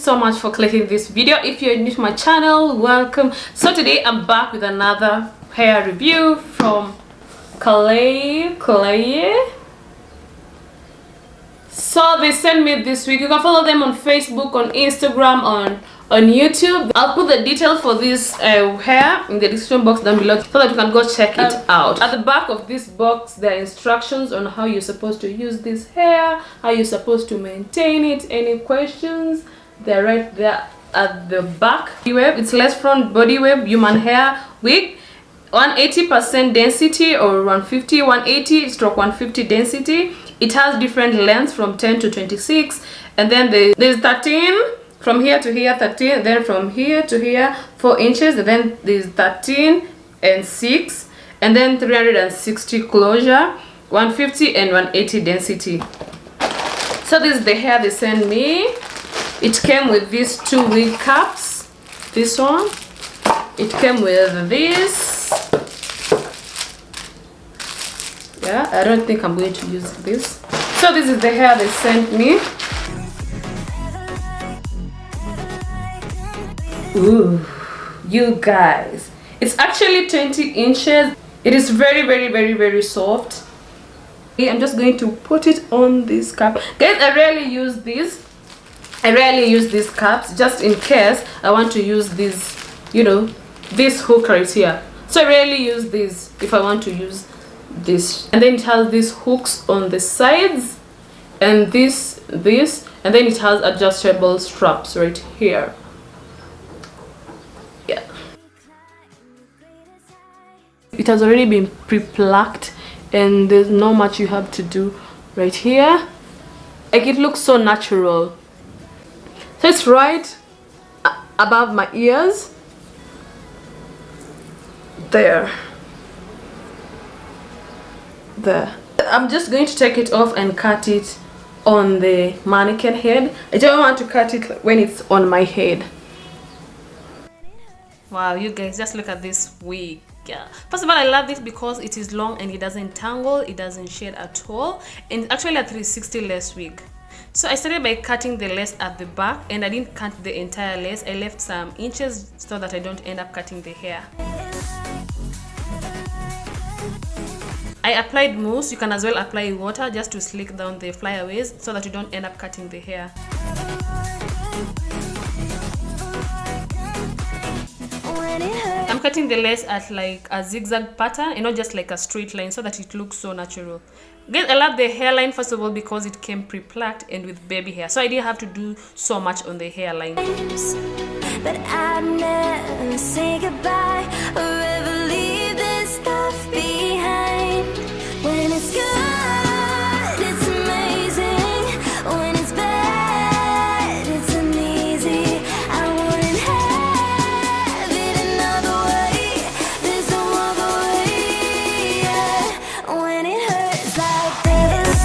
so much for clicking this video. If you're new to my channel, welcome. So today I'm back with another hair review from Klaiyi. So they sent me this week. You can follow them on Facebook, on Instagram, on YouTube. I'll put the details for this hair in the description box down below so that you can go check it out. At the back of this box there are instructions on how you're supposed to use this hair, how you're supposed to maintain it. Any questions, they're right there at the back. It's Lace Front Body Wave Human Hair Wig, 180% density or 150, 180 stroke 150 density. It has different lengths from 10 to 26, and then there's 13 from here to here, 13, then from here to here 4 inches, and then there's 13 and 6, and then 360 closure, 150 and 180 density. So this is the hair they sent me. It came with these 2 wig caps. This one, it came with this. Yeah, I don't think I'm going to use this. So this is the hair they sent me. Ooh, you guys, it's actually 20 inches. It is very soft. I'm just going to put it on this cap. Guys, I rarely use this. I rarely use these caps, just in case I want to use this, you know, this hook right here. So I rarely use this if I want to use this. And then it has these hooks on the sides, and this, and then it has adjustable straps right here. Yeah, it has already been pre-plucked and there's not much you have to do right here. Like, it looks so natural. So it's right above my ears there. I'm just going to take it off and cut it on the mannequin head. I don't want to cut it when it's on my head. Wow, you guys, just look at this wig. Yeah. First of all, I love this because it is long and it doesn't tangle, it doesn't shade at all, and it's actually a 360 lace wig. So I started by cutting the lace at the back, and I didn't cut the entire lace. I left some inches so that I don't end up cutting the hair. I applied mousse. You can as well apply water just to slick down the flyaways so that you don't end up cutting the hair. I'm cutting the lace at like a zigzag pattern and not just like a straight line, so that it looks so natural. Guys, I love the hairline first of all because it came pre-plucked and with baby hair, so I didn't have to do so much on the hairline. But I'd never say goodbye or ever leave this stuff behind. When it's good, it's amazing. When it's bad, it's uneasy. I wouldn't have it another way. There's no other way. Yeah. When it hurts like this,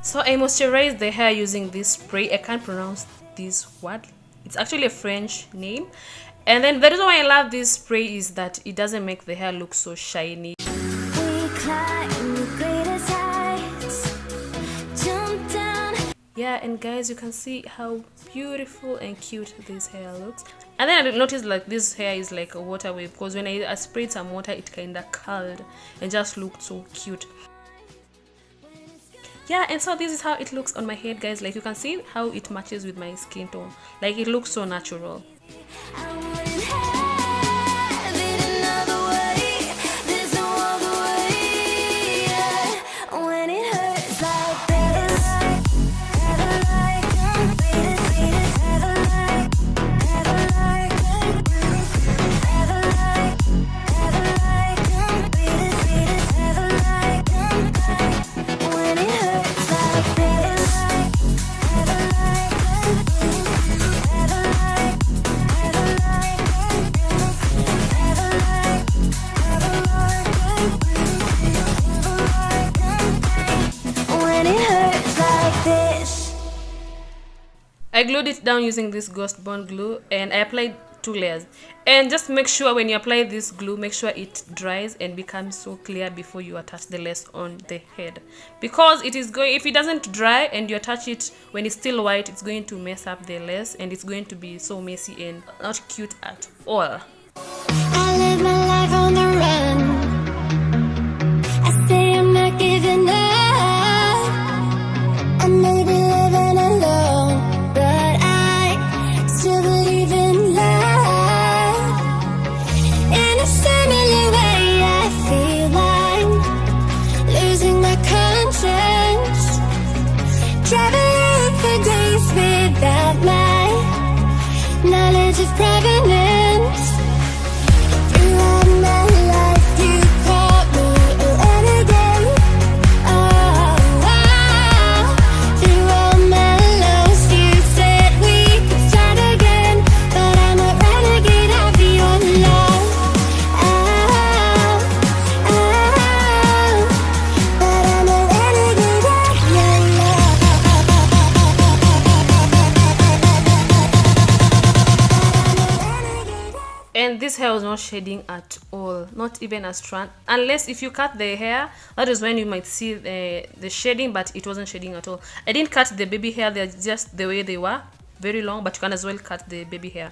so I moisturize the hair using this spray. I can't pronounce this word. It's actually a French name. And then the reason why I love this spray is that it doesn't make the hair look so shiny. Yeah, and guys, you can see how beautiful and cute this hair looks. And then I noticed like this hair is like a water wave, because when I sprayed some water, it kind of curled and just looked so cute. Yeah, and so this is how it looks on my head, guys. Like, you can see how it matches with my skin tone. Like, it looks so natural. I glued it down using this ghost bond glue, and I applied 2 layers. And just make sure when you apply this glue, make sure it dries and becomes so clear before you attach the lace on the head, because it is going, if it doesn't dry and you attach it when it's still white, it's going to mess up the lace and it's going to be so messy and not cute at all. I live my life on the run. I say I'm not giving up. I may be living alone, but I still believe in love. In a similar way, I feel I'm losing my conscience, traveling for days without my knowledge of provenance. Throughout my life, you called me a renegade. Oh, wow. Through all my lows, you said we could start again, but I'm a renegade of your love. Oh, but I'm a renegade of your love. And this hair was not shading at all, not even a strand, unless if you cut the hair, that is when you might see the shading, but it wasn't shading at all. I didn't cut the baby hair, they're just the way they were, very long, but you can as well cut the baby hair.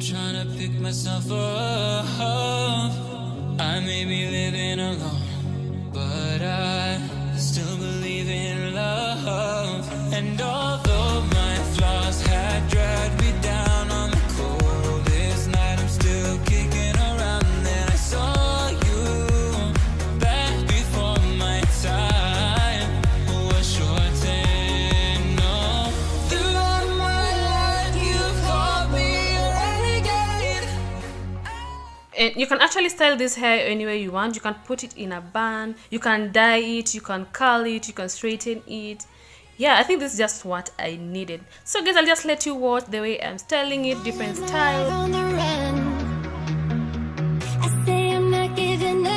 Trying to pick myself up. I may be living alone, but I still believe in love. And although my flaws had dragged me down on the coldest night, I'm still kicking around. And then I saw you back before my time was shortened. No, throughout my life you've called me. And you can actually style this hair any way you want. You can put it in a bun, you can dye it, you can curl it, you can straighten it. Yeah, I think this is just what I needed. So guys, I'll just let you watch the way I'm styling it, different styles. On the run. I say I'm not giving up.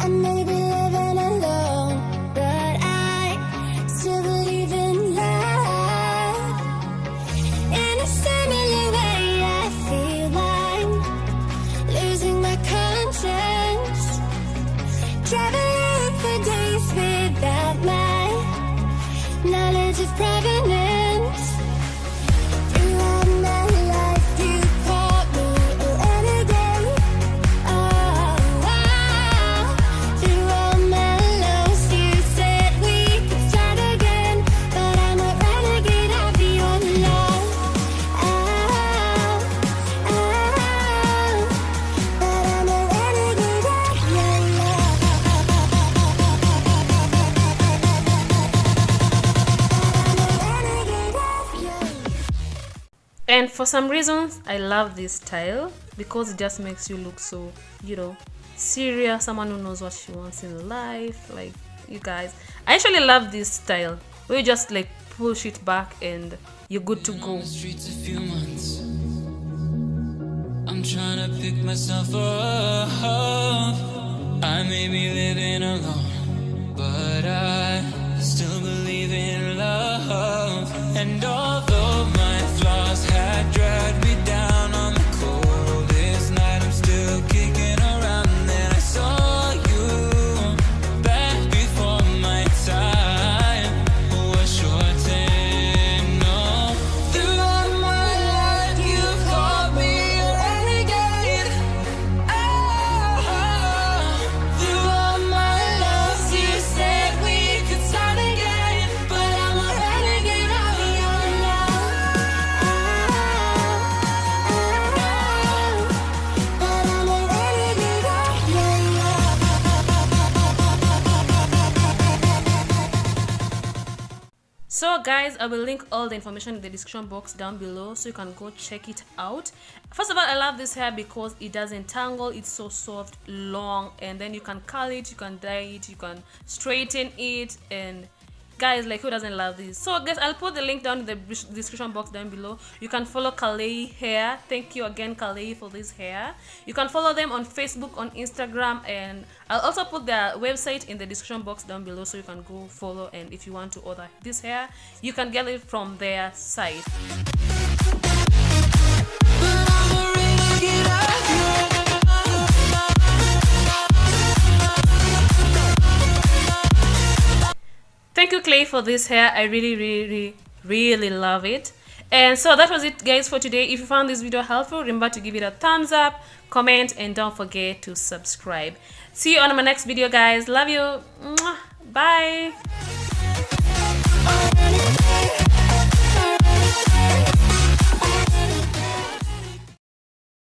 I may be living alone, but I still believe in love. In a similar way, I feel I'm losing my conscience, traveling for days without my knowledge of provenance. Throughout my life, you called me a renegade. Oh, wow. Through all my lows, you said we could start again, but I'm a renegade of your love. Oh, but I'm a renegade of your love. And for some reasons, I love this style because it just makes you look so, you know, serious, someone who knows what she wants in life. Like, you guys, I actually love this style where you just like push it back and you're good to go. On the streets a few months. I'm trying to pick myself up. I may be living alone, but I still believe in love. And although my flaws had dragged me down on the coldest night, I'm still kicking around. And then I saw you back before my time was shortened. No, throughout my life you've called me a renegade. Oh, throughout my loves you said we could start again, but I'm a renegade of your love. guys, I will link all the information in the description box down below so you can go check it out. First of all, I love this hair because it doesn't tangle. It's so soft, long, and then you can curl it, you can dye it, you can straighten it, and guys, like, who doesn't love this? So guys, I'll put the link down in the description box down below. You can follow Klaiyi hair. Thank you again, Klaiyi, for this hair. You can follow them on Facebook, on Instagram, and I'll also put their website in the description box down below so you can go follow, and if you want to order this hair, you can get it from their site. Thank you, Klaiyi, for this hair. I really love it. And so that was it, guys, for today. If you found this video helpful, remember to give it a thumbs up, comment, and don't forget to subscribe. See you on my next video, guys. Love you. Bye.